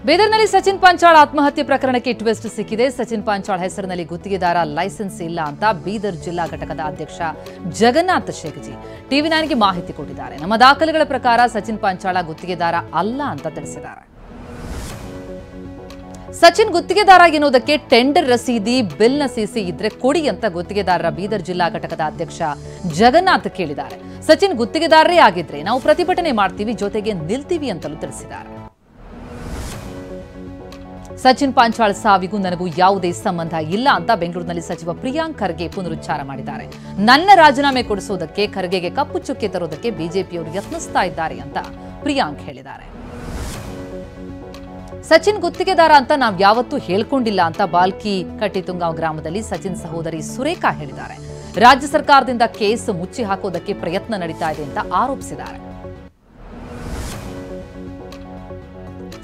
ಬೀದರ್ನಲ್ಲಿ ಸಚಿನ್ ಪಾಂಚಾಳ್ ಆತ್ಮಹತ್ಯೆ ಪ್ರಕರಣಕ್ಕೆ ಟ್ವಿಸ್ಟ್ ಸಿಕ್ಕಿದೆ. ಸಚಿನ್ ಪಾಂಚಾಳ್ ಹೆಸರಿನಲ್ಲಿ ಗುತ್ತಿಗೆದಾರ ಲೈಸೆನ್ಸ್ ಇಲ್ಲ ಅಂತ ಬೀದರ್ ಜಿಲ್ಲಾ ಘಟಕದ ಅಧ್ಯಕ್ಷ ಜಗನ್ನಾಥ್ ಶೇಖಜಿ ಟಿವಿ9ಗೆ ಮಾಹಿತಿ ಕೊಟ್ಟಿದ್ದಾರೆ. ನಮ್ಮ ದಾಖಲೆಗಳ ಪ್ರಕಾರ ಸಚಿನ್ ಪಾಂಚಾಳ ಗುತ್ತಿಗೆದಾರ ಅಲ್ಲ ಅಂತ ತಿಳಿಸಿದ್ದಾರೆ. ಸಚಿನ್ ಗುತ್ತಿಗೆದಾರ ಎನ್ನುವುದಕ್ಕೆ ಟೆಂಡರ್ ರಸೀದಿ, ಬಿಲ್ನ ಸಿಸಿ ಇದ್ರೆ ಕೊಡಿ ಅಂತ ಗುತ್ತಿಗೆದಾರರ ಬೀದರ್ ಜಿಲ್ಲಾ ಘಟಕದ ಅಧ್ಯಕ್ಷ ಜಗನ್ನಾಥ್ ಕೇಳಿದ್ದಾರೆ. ಸಚಿನ್ ಗುತ್ತಿಗೆದಾರರೇ ಆಗಿದ್ರೆ ನಾವು ಪ್ರತಿಭಟನೆ ಮಾಡ್ತೀವಿ, ಜೊತೆಗೆ ನಿಲ್ತೀವಿ ಅಂತಲೂ ತಿಳಿಸಿದ್ದಾರೆ. ಸಚಿನ್ ಪಾಂಚಾಳ್ ಸಾವಿಗೂ ನನಗೂ ಯಾವುದೇ ಸಂಬಂಧ ಇಲ್ಲ ಅಂತ ಬೆಂಗಳೂರಿನಲ್ಲಿ ಸಚಿವ ಪ್ರಿಯಾಂಕ್ ಖರ್ಗೆ ಪುನರುಚ್ಚಾರ ಮಾಡಿದ್ದಾರೆ. ನನ್ನ ರಾಜೀನಾಮೆ ಕೊಡಿಸುವುದಕ್ಕೆ, ಖರ್ಗೆಗೆ ಕಪ್ಪು ಚುಕ್ಕೆ ತರುವುದಕ್ಕೆ ಬಿಜೆಪಿಯವರು ಯತ್ನಿಸ್ತಾ ಇದ್ದಾರೆ ಅಂತ ಪ್ರಿಯಾಂಕ್ ಹೇಳಿದ್ದಾರೆ. ಸಚಿನ್ ಗುತ್ತಿಗೆದಾರ ಅಂತ ನಾವು ಯಾವತ್ತೂ ಹೇಳ್ಕೊಂಡಿಲ್ಲ ಅಂತ ಬಾಲ್ಕಿ ಕಟ್ಟಿತುಂಗಾಂವ್ ಗ್ರಾಮದಲ್ಲಿ ಸಚಿನ್ ಸಹೋದರಿ ಸುರೇಖಾ ಹೇಳಿದ್ದಾರೆ. ರಾಜ್ಯ ಸರ್ಕಾರದಿಂದ ಕೇಸ್ ಮುಚ್ಚಿ ಹಾಕೋದಕ್ಕೆ ಪ್ರಯತ್ನ ನಡೀತಾ ಇದೆ ಅಂತ ಆರೋಪಿಸಿದ್ದಾರೆ.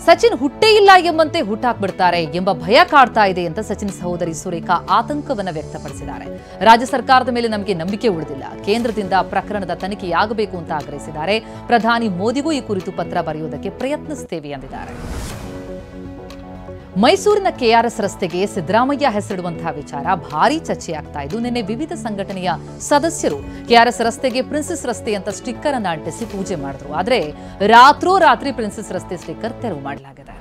ಸಚಿನ್ ಹುಟ್ಟೇ ಇಲ್ಲ ಎಂಬಂತೆ ಹುಟ್ಟಾಕ್ಬಿಡ್ತಾರೆ ಎಂಬ ಭಯ ಕಾಡ್ತಾ ಇದೆ ಅಂತ ಸಚಿನ್ ಸಹೋದರಿ ಸುರೇಖಾ ಆತಂಕವನ್ನ ವ್ಯಕ್ತಪಡಿಸಿದ್ದಾರೆ. ರಾಜ್ಯ ಸರ್ಕಾರದ ಮೇಲೆ ನಮಗೆ ನಂಬಿಕೆ ಉಳಿದಿಲ್ಲ. ಕೇಂದ್ರದಿಂದ ಪ್ರಕರಣದ ತನಿಖೆಯಾಗಬೇಕು ಅಂತ ಆಗ್ರಹಿಸಿದ್ದಾರೆ. ಪ್ರಧಾನಿ ಮೋದಿಗೂ ಈ ಕುರಿತು ಪತ್ರ ಬರೆಯುವುದಕ್ಕೆ ಪ್ರಯತ್ನಿಸುತ್ತೇವೆ ಎಂದಿದ್ದಾರೆ. ಮೈಸೂರಿನ ಕೆಆರ್ಎಸ್ ರಸ್ತೆಗೆ ಸಿದ್ದರಾಮಯ್ಯ ಹೆಸರಿಡುವಂತಹ ವಿಚಾರ ಭಾರೀ ಚರ್ಚೆಯಾಗ್ತಾ ಇದ್ದು, ನಿನ್ನೆ ವಿವಿಧ ಸಂಘಟನೆಯ ಸದಸ್ಯರು ಕೆಆರ್ಎಸ್ ರಸ್ತೆಗೆ ಪ್ರಿನ್ಸೆಸ್ ರಸ್ತೆ ಅಂತ ಸ್ಟಿಕ್ಕರ್ ಅನ್ನು ಅಂಟಿಸಿ ಪೂಜೆ ಮಾಡಿದ್ರು. ಆದರೆ ರಾತ್ರೋರಾತ್ರಿ ಪ್ರಿನ್ಸೆಸ್ ರಸ್ತೆ ಸ್ಟಿಕ್ಕರ್ ತೆರವು ಮಾಡಲಾಗಿದೆ.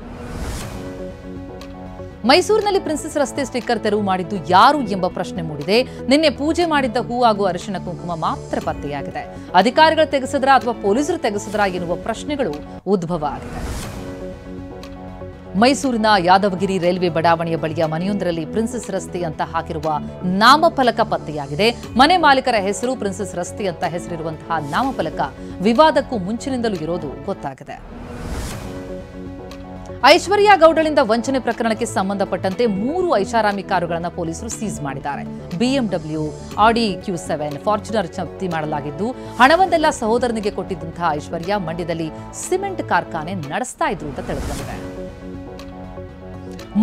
ಮೈಸೂರಿನಲ್ಲಿ ಪ್ರಿನ್ಸೆಸ್ ರಸ್ತೆ ಸ್ಟಿಕ್ಕರ್ ತೆರವು ಮಾಡಿದ್ದು ಯಾರು ಎಂಬ ಪ್ರಶ್ನೆ ಮೂಡಿದೆ. ನಿನ್ನೆ ಪೂಜೆ ಮಾಡಿದ್ದ ಹೂ ಹಾಗೂ ಅರಿಶಿಣ ಕುಂಕುಮ ಮಾತ್ರ ಪತ್ತೆಯಾಗಿದೆ. ಅಧಿಕಾರಿಗಳು ತೆಗೆಸಿದ್ರ ಅಥವಾ ಪೊಲೀಸರು ತೆಗೆಸಿದ್ರ ಎನ್ನುವ ಪ್ರಶ್ನೆಗಳು ಉದ್ಭವ ಆಗಿದೆ. ಮೈಸೂರಿನ ಯಾದವಗಿರಿ ರೈಲ್ವೆ ಬಡಾವಣೆಯ ಬಳಿಯ ಮನೆಯೊಂದರಲ್ಲಿ ಪ್ರಿನ್ಸೆಸ್ ರಸ್ತೆ ಅಂತ ಹಾಕಿರುವ ನಾಮಫಲಕ ಪತ್ತೆಯಾಗಿದೆ. ಮನೆ ಮಾಲೀಕರ ಹೆಸರು ಪ್ರಿನ್ಸೆಸ್ ರಸ್ತೆ ಅಂತ ಹೆಸರಿರುವಂತಹ ನಾಮಫಲಕ ವಿವಾದಕ್ಕೂ ಮುಂಚಿನಿಂದಲೂ ಇರೋದು ಗೊತ್ತಾಗಿದೆ. ಐಶ್ವರ್ಯ ಗೌಡಳಿಂದ ವಂಚನೆ ಪ್ರಕರಣಕ್ಕೆ ಸಂಬಂಧಪಟ್ಟಂತೆ 3 ಐಷಾರಾಮಿ ಕಾರುಗಳನ್ನು ಪೊಲೀಸರು ಸೀಸ್ ಮಾಡಿದ್ದಾರೆ. ಬಿಎಂಡಬ್ಲ್ಯೂ, ಆಡಿ Q7, ಫಾರ್ಚುನರ್ ಜಪ್ತಿ ಮಾಡಲಾಗಿದ್ದು, ಹಣವನ್ನೆಲ್ಲ ಸಹೋದರನಿಗೆ ಕೊಟ್ಟಿದ್ದಂತಹ ಐಶ್ವರ್ಯ ಮಂಡ್ಯದಲ್ಲಿ ಸಿಮೆಂಟ್ ಕಾರ್ಖಾನೆ ನಡೆಸ್ತಾ ಇದ್ರು ಅಂತ ತಿಳಿದುಬಂದಿದೆ.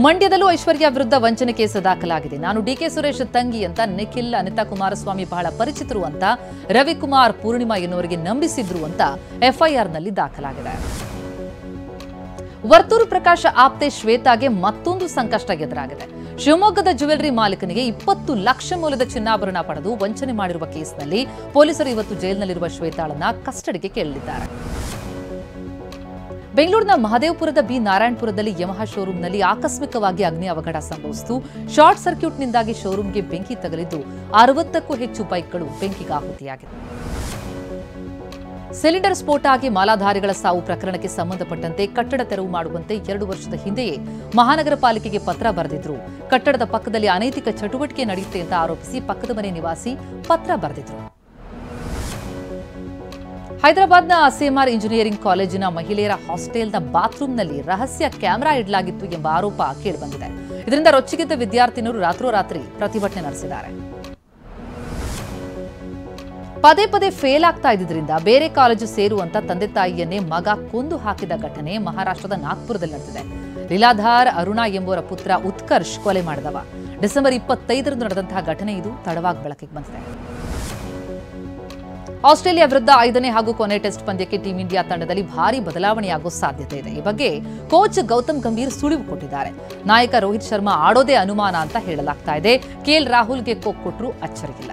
ಮಂಡ್ಯದಲ್ಲೂ ಐಶ್ವರ್ಯ ವಿರುದ್ಧ ವಂಚನೆ ಕೇಸ್ ದಾಖಲಾಗಿದೆ. ನಾನು ಡಿಕೆ ಸುರೇಶ್ ತಂಗಿ ಅಂತ ನಿಖಿಲ್, ಅನಿತಾ ಕುಮಾರಸ್ವಾಮಿ ಬಹಳ ಪರಿಚಿತರು ಅಂತ ರವಿಕುಮಾರ್, ಪೂರ್ಣಿಮಾ ಎನ್ನುವರಿಗೆ ನಂಬಿಸಿದ್ರು ಅಂತ ಎಫ್ಐಆರ್ನಲ್ಲಿ ದಾಖಲಾಗಿದೆ. ವರ್ತೂರು ಪ್ರಕಾಶ್ ಆಪ್ತೆ ಶ್ವೇತಾಗೆ ಮತ್ತೊಂದು ಸಂಕಷ್ಟ ಎದುರಾಗಿದೆ. ಶಿವಮೊಗ್ಗದ ಜ್ಯುವೆಲರಿ ಮಾಲೀಕನಿಗೆ 20 ಲಕ್ಷ ಮೌಲ್ಯದ ಚಿನ್ನಾಭರಣ ಪಡೆದು ವಂಚನೆ ಮಾಡಿರುವ ಕೇಸ್ನಲ್ಲಿ ಪೊಲೀಸರು ಇವತ್ತು ಜೈಲಿನಲ್ಲಿರುವ ಶ್ವೇತಾಳನ್ನ ಕಸ್ಟಡಿಗೆ ಕೇಳಲಿದ್ದಾರೆ. ಬೆಂಗಳೂರಿನ ಮಹದೇವಪುರದ ಬಿ ನಾರಾಯಣಪುರದಲ್ಲಿ ಯಮಹಾ ಶೋರೂಂನಲ್ಲಿ ಆಕಸ್ಮಿಕವಾಗಿ ಅಗ್ನಿ ಅವಘಡ ಸಂಭವಿಸಿತು. ಶಾರ್ಟ್ ಸರ್ಕ್ಯೂಟ್ನಿಂದಾಗಿ ಶೋರೂಂಗೆ ಬೆಂಕಿ ತಗುಲಿದ್ದು 60ಕ್ಕೂ ಹೆಚ್ಚು ಬೈಕ್ಗಳು ಬೆಂಕಿಗಾಹುತಿಯಾಗಿದೆ. ಸಿಲಿಂಡರ್ ಸ್ಫೋಟ ಆಗಿ ಮಾಲಾಧಾರಿಗಳ ಸಾವು ಪ್ರಕರಣಕ್ಕೆ ಸಂಬಂಧಪಟ್ಟಂತೆ ಕಟ್ಟಡ ತೆರವು ಮಾಡುವಂತೆ 2 ವರ್ಷದ ಹಿಂದೆಯೇ ಮಹಾನಗರ ಪಾಲಿಕೆಗೆ ಪತ್ರ ಬರೆದಿದ್ರು. ಕಟ್ಟಡದ ಪಕ್ಕದಲ್ಲಿ ಅನೈತಿಕ ಚಟುವಟಿಕೆ ನಡೆಯುತ್ತೆ ಅಂತ ಆರೋಪಿಸಿ ಪಕ್ಕದ ಮನೆ ನಿವಾಸಿ ಪತ್ರ ಬರೆದಿದ್ರು. ಹೈದರಾಬಾದ್ನ ಸಿಎಂಆರ್ ಇಂಜಿನಿಯರಿಂಗ್ ಕಾಲೇಜಿನ ಮಹಿಳೆಯರ ಹಾಸ್ಟೆಲ್ನ ಬಾತ್ರೂಮ್ನಲ್ಲಿ ರಹಸ್ಯ ಕ್ಯಾಮೆರಾ ಇಡಲಾಗಿತ್ತು ಎಂಬ ಆರೋಪ ಕೇಳಿಬಂದಿದೆ. ಇದರಿಂದ ರೊಚ್ಚಿಗೆದ್ದ ವಿದ್ಯಾರ್ಥಿನಿಯರು ರಾತ್ರೋರಾತ್ರಿ ಪ್ರತಿಭಟನೆ ನಡೆಸಿದ್ದಾರೆ. ಪದೇ ಪದೇ ಫೇಲ್ ಆಗ್ತಾ ಇದ್ದಿದ್ದರಿಂದ ಬೇರೆ ಕಾಲೇಜು ಸೇರುವಂತ ತಂದೆ ತಾಯಿಯನ್ನೇ ಮಗ ಕೊಂದು ಹಾಕಿದ ಘಟನೆ ಮಹಾರಾಷ್ಟ್ರದ ನಾಗ್ಪುರದಲ್ಲಿ ನಡೆದಿದೆ. ಲೀಲಾಧಾರ್ ಅರುಣಾ ಎಂಬುವರ ಪುತ್ರ ಉತ್ಕರ್ಷ್ ಕೊಲೆ ಮಾಡಿದವ. ಡಿಸೆಂಬರ್ 25ರಂದು ನಡೆದಂತಹ ಘಟನೆ ಇದು ತಡವಾಗಿ ಬೆಳಕಿಗೆ ಬಂದಿದೆ. ಆಸ್ಟ್ರೇಲಿಯಾ ವಿರುದ್ಧ 5ನೇ ಹಾಗೂ ಕೊನೆ ಟೆಸ್ಟ್ ಪಂದ್ಯಕ್ಕೆ ಟೀಂ ಇಂಡಿಯಾ ತಂಡದಲ್ಲಿ ಭಾರೀ ಬದಲಾವಣೆಯಾಗುವ ಸಾಧ್ಯತೆ ಇದೆ. ಈ ಬಗ್ಗೆ ಕೋಚ್ ಗೌತಮ್ ಗಂಭೀರ್ ಸುಳಿವು ಕೊಟ್ಟಿದ್ದಾರೆ. ನಾಯಕ ರೋಹಿತ್ ಶರ್ಮಾ ಆಡೋದೇ ಅನುಮಾನ ಅಂತ ಹೇಳಲಾಗ್ತಾ ಇದೆ. ಕೆಎಲ್ ರಾಹುಲ್ಗೆ ಕೊಟ್ಟರೂ ಅಚ್ಚರಿಯಿಲ್ಲ.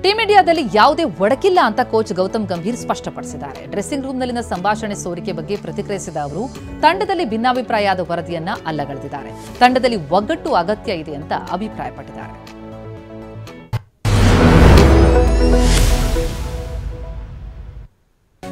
ಟೀಂ ಇಂಡಿಯಾದಲ್ಲಿ ಯಾವುದೇ ಒಡಕಿಲ್ಲ ಅಂತ ಕೋಚ್ ಗೌತಮ್ ಗಂಭೀರ್ ಸ್ಪಷ್ಟಪಡಿಸಿದ್ದಾರೆ. ಡ್ರೆಸ್ಸಿಂಗ್ ರೂಮ್ನಲ್ಲಿನ ಸಂಭಾಷಣೆ ಸೋರಿಕೆ ಬಗ್ಗೆ ಪ್ರತಿಕ್ರಿಯಿಸಿದ ಅವರು ತಂಡದಲ್ಲಿ ಭಿನ್ನಾಭಿಪ್ರಾಯದ ವರದಿಯನ್ನ ಅಲ್ಲಗಳೆದಿದ್ದಾರೆ. ತಂಡದಲ್ಲಿ ಒಗ್ಗಟ್ಟು ಅಗತ್ಯ ಇದೆ ಅಂತ ಅಭಿಪ್ರಾಯಪಟ್ಟಿದ್ದಾರೆ.